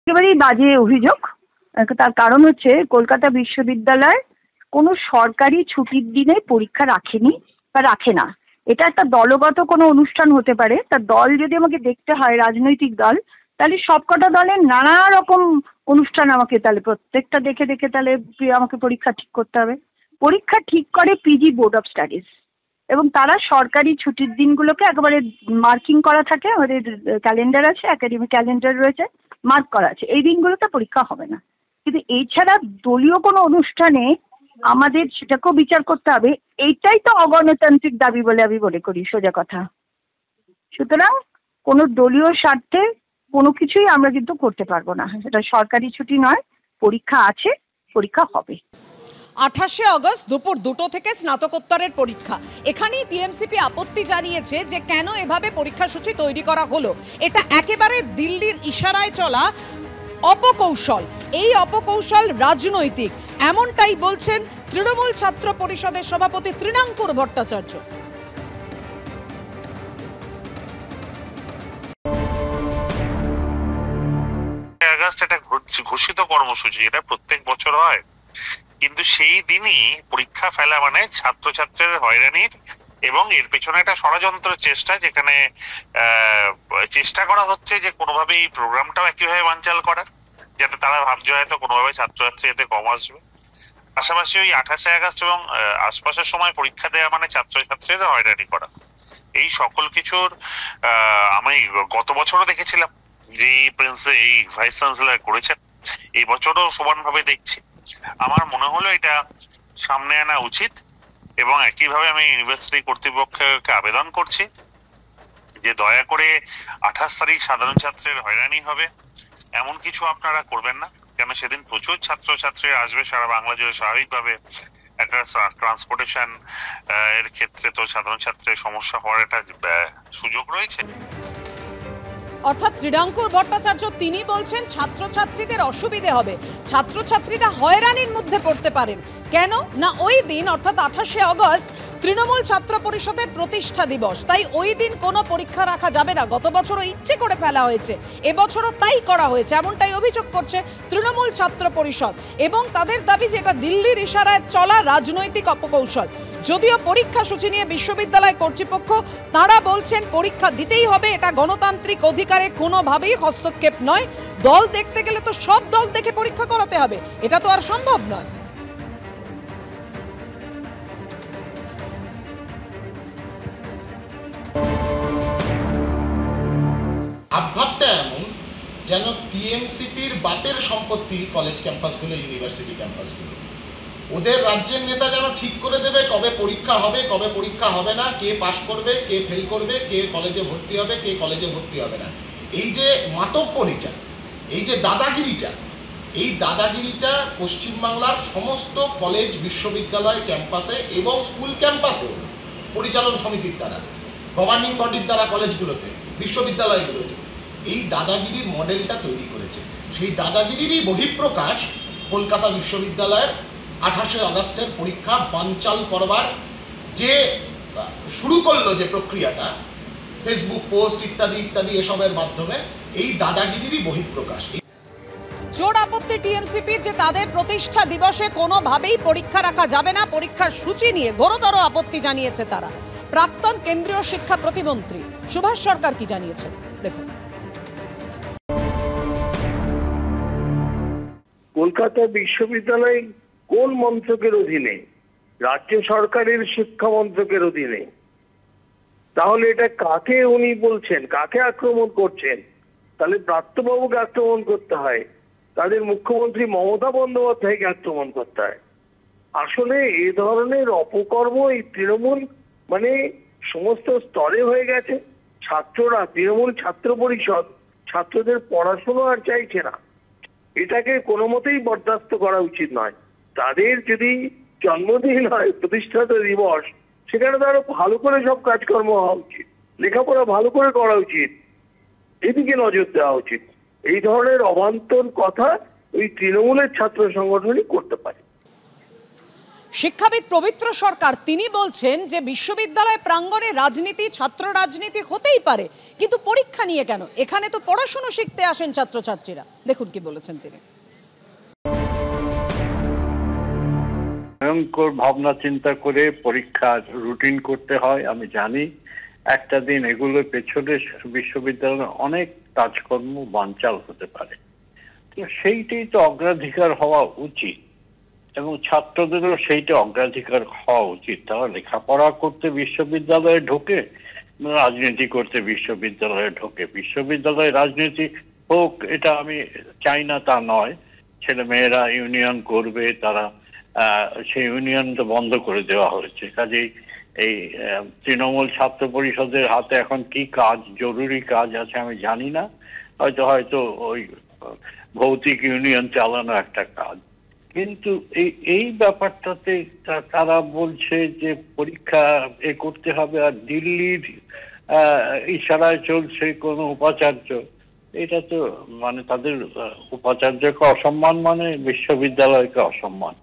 একেবারেই বাজে অভিযোগ। তার কারণ হচ্ছে কলকাতা বিশ্ববিদ্যালয় কোনো সরকারি ছুটির দিনে পরীক্ষা রাখেনি বা রাখে না। এটা একটা দলগত কোনো অনুষ্ঠান হতে পারে। তা দল যদি আমাকে দেখতে হয়, রাজনৈতিক দল, তাহলে সবকটা দলের নানা রকম অনুষ্ঠান আমাকে তাহলে প্রত্যেকটা দেখে দেখে তাহলে আমাকে পরীক্ষা ঠিক করতে হবে। পরীক্ষা ঠিক করে পিজি বোর্ড অফ স্টাডিজ, এবং তারা সরকারি ছুটির দিনগুলোকে একেবারে মার্কিং করা থাকে। আমাদের ক্যালেন্ডার আছে, একাডেমিক ক্যালেন্ডার রয়েছে, মার্ক করা আছে এই দিনগুলোতে পরীক্ষা হবে না। কিন্তু এছাড়া দলীয় কোনো অনুষ্ঠানে আমাদের সেটাকেও বিচার করতে হবে। এইটাই তো অগণতান্ত্রিক দাবি বলে আমি মনে করি, সোজা কথা। সুতরাং কোনো দলীয় স্বার্থে কোনো কিছুই আমরা কিন্তু করতে পারবো না। সেটা সরকারি ছুটি নয়, পরীক্ষা আছে, পরীক্ষা হবে। 28শে আগস্ট দুপুর 2টো থেকে স্নাতকোত্তরের পরীক্ষা। এখানেই টিএমসিপি আপত্তি জানিয়েছে যে কেন এভাবে পরীক্ষাসূচি তৈরি করা হলো। এটা একেবারে দিল্লির ইশারায় চলা অপকৌশল। এই অপকৌশল রাজনৈতিক, এমনটাই বলছেন তৃণমূল ছাত্র পরিষদের সভাপতি তৃণাঙ্কুর ভট্টাচার্য। আগস্ট একটা ঘোষিত কর্মসূচি, এটা প্রত্যেক বছর হয়, কিন্তু সেই দিনই পরীক্ষা ফেলা মানে ছাত্রছাত্রীর হয়রানির এবং এর পেছনে একটা ষড়যন্ত্র চেষ্টা, যেখানে চেষ্টা করা হচ্ছে যে কোনোভাবে এই প্রোগ্রামটাও একইভাবে বানচাল করার, যাতে তারা ভাবছে হয়তো কোনোভাবে ছাত্রছাত্রী এতে কম আসবে। পাশাপাশি ওই 28শে আগস্ট এবং আশপাশের সময় পরীক্ষা দেওয়া মানে ছাত্রছাত্রীরা হয়রানি করা। এই সকল কিছুর আমি গত বছরও দেখেছিলাম যে এই ভাইস চ্যান্সেলর করেছেন, এই বছরও সমানভাবে দেখছি। আমার মনে হলো এটা সামনে আনা উচিত, এবং একইভাবে আমি ইউনিভার্সিটি কর্তৃপক্ষকে আবেদন করছি যে দয়া করে 28 তারিখ সাধারণ ছাত্রের হয়রানি হবে এমন কিছু আপনারা করবেন না, কেন সেদিন প্রচুর ছাত্রছাত্রী আসবে সারা বাংলা জুড়ে। স্বাভাবিকভাবে একটা ট্রান্সপোর্টেশন এর ক্ষেত্রে তো সাধারণ ছাত্রের সমস্যা হওয়ার একটা সুযোগ রয়েছে। অর্থাৎ তৃণাঙ্কুর ভট্টাচার্য তিনি বলছেন ছাত্রছাত্রীদের অসুবিধে হবে, ছাত্রছাত্রীরা হয়রানির মধ্যে পড়তে পারেন। কেন না, ওই দিন অর্থাৎ 28শে আগস্ট তৃণমূল ছাত্র পরিষদের প্রতিষ্ঠা দিবস, তাই ওই দিন কোনো পরীক্ষা রাখা যাবে না। গত বছরও ইচ্ছে করে ফেলা হয়েছে, এবছরও তাই করা হয়েছে, এমনটাই অভিযোগ করছে তৃণমূল ছাত্র পরিষদ। এবং তাদের দাবি যে এটা দিল্লির ইশারায় চলা রাজনৈতিক অপকৌশল। যদিও পরীক্ষা সূচি নিয়ে বিশ্ববিদ্যালয় কর্তৃপক্ষ তারা বলছেন পরীক্ষা দিতেই হবে, এটা গণতান্ত্রিক অধিকারে কোনোভাবেই হস্তক্ষেপ নয়। দল দেখতে গেলে তো সব দল দেখে পরীক্ষা করাতে হবে, এটা তো আর সম্ভব নয়। ভাবটা এমন যেন টিএমসিপির বাপের সম্পত্তি কলেজ ক্যাম্পাসগুলো, ইউনিভার্সিটি ক্যাম্পাসগুলো। ওদের রাজ্যের নেতা যেন ঠিক করে দেবে কবে পরীক্ষা হবে, কবে পরীক্ষা হবে না, কে পাশ করবে, কে ফেল করবে, কে কলেজে ভর্তি হবে, কে কলেজে ভর্তি হবে না। এই যে মাতব্বরিটা, এই যে দাদাগিরিটা, এই দাদাগিরিটা পশ্চিমবাংলার সমস্ত কলেজ, বিশ্ববিদ্যালয় ক্যাম্পাসে এবং স্কুল ক্যাম্পাসে পরিচালন সমিতির দ্বারা, গভর্নিং বডির দ্বারা কলেজগুলোতে, বিশ্ববিদ্যালয়গুলোতে এই দাদাগিরির মডেলটা তৈরি করেছে। সেই দাদাগিরিরই বহিঃপ্রকাশ কলকাতা বিশ্ববিদ্যালয়ের 28শে আগস্টের পরীক্ষা বানচাল করবার যে শুরু করলো যে প্রক্রিয়াটা, ফেসবুক পোস্ট ইত্যাদি ইত্যাদি এসবের মাধ্যমে, এই দাদাগিরিরই বহিঃপ্রকাশ। জোর আপত্তি টিএমসিপির যে তাদের প্রতিষ্ঠা দিবসে কোনোভাবেই পরীক্ষা রাখা যাবে না, পরীক্ষার সূচি নিয়ে ঘোরতর আপত্তি জানিয়েছে তারা। প্রাক্তন কেন্দ্রীয় শিক্ষা প্রতিমন্ত্রী সুভাষ সরকার কি জানিয়েছেন দেখুন। কলকাতা বিশ্ববিদ্যালয় কোন মন্ত্রকের অধীনে? রাজ্য সরকারের শিক্ষা মন্ত্রকের অধীনে। তাহলে এটা কাকে উনি বলছেন, কাকে আক্রমণ করছেন? তাহলে ব্রাত্যবাবুকে আক্রমণ করতে হয়, তাদের মুখ্যমন্ত্রী মমতা বন্দ্যোপাধ্যায়কে আক্রমণ করতে হয়। আসলে এ ধরনের অপকর্ম এই তৃণমূল মানে সমস্ত স্তরে হয়ে গেছে। ছাত্ররা, তৃণমূল ছাত্র পরিষদ ছাত্রদের পড়াশোনা আর চাইছে না, এটাকে কোনো মতেই বরদাস্ত করা উচিত নয়। তাদের যদি জন্মদিন হয়, প্রতিষ্ঠাতা দিবস, সেখানে তো আরো ভালো করে সব কাজকর্ম হওয়া উচিত, লেখাপড়া ভালো করে করা উচিত, এদিকে নজর দেওয়া উচিত। এই ধরনের অবান্তর কথা ওই তৃণমূলের ছাত্র সংগঠনই করতে পারে। শিক্ষাবিদ পবিত্র সরকার তিনি বলছেন যে বিশ্ববিদ্যালয় প্রাঙ্গণে রাজনীতি, ছাত্র রাজনীতি হতেই পারে, কিন্তু পরীক্ষা নিয়ে কেন? এখানে তো পড়াশোনা শিখতে আসেন ছাত্রছাত্রীরা। দেখুন কি বলেছেন তিনি। ভয়ঙ্কর ভাবনা চিন্তা করে পরীক্ষার রুটিন করতে হয়, আমি জানি। একটা দিন এগুলোর পেছনে বিশ্ববিদ্যালয়ের অনেক কাজকর্ম বানচাল হতে পারে, তো সেইটাই তো অগ্রাধিকার হওয়া উচিত এবং ছাত্রদেরও সেইটা অগ্রাধিকার হওয়া উচিত। তারা লেখাপড়া করতে বিশ্ববিদ্যালয়ে ঢোকে, রাজনীতি করতে বিশ্ববিদ্যালয়ে ঢোকে। বিশ্ববিদ্যালয়ে রাজনীতি হোক এটা আমি চাই না তা নয়, ছেলে মেয়েরা ইউনিয়ন করবে, তারা সেই ইউনিয়ন তো বন্ধ করে দেওয়া হয়েছে। কাজেই এই তৃণমূল ছাত্র পরিষদের হাতে এখন কি কাজ, জরুরি কাজ আছে আমি জানি না, হয়তো ওই ভৌতিক ইউনিয়ন চালানো একটা কাজ। কিন্তু এই ব্যাপারটাতে তারা বলছে যে পরীক্ষা করতে হবে, আর দিল্লির ইশারায় চলছে কোনো উপাচার্য। এটা তো মানে তাদের উপাচার্যকে অসম্মান, মানে বিশ্ববিদ্যালয়কে অসম্মান।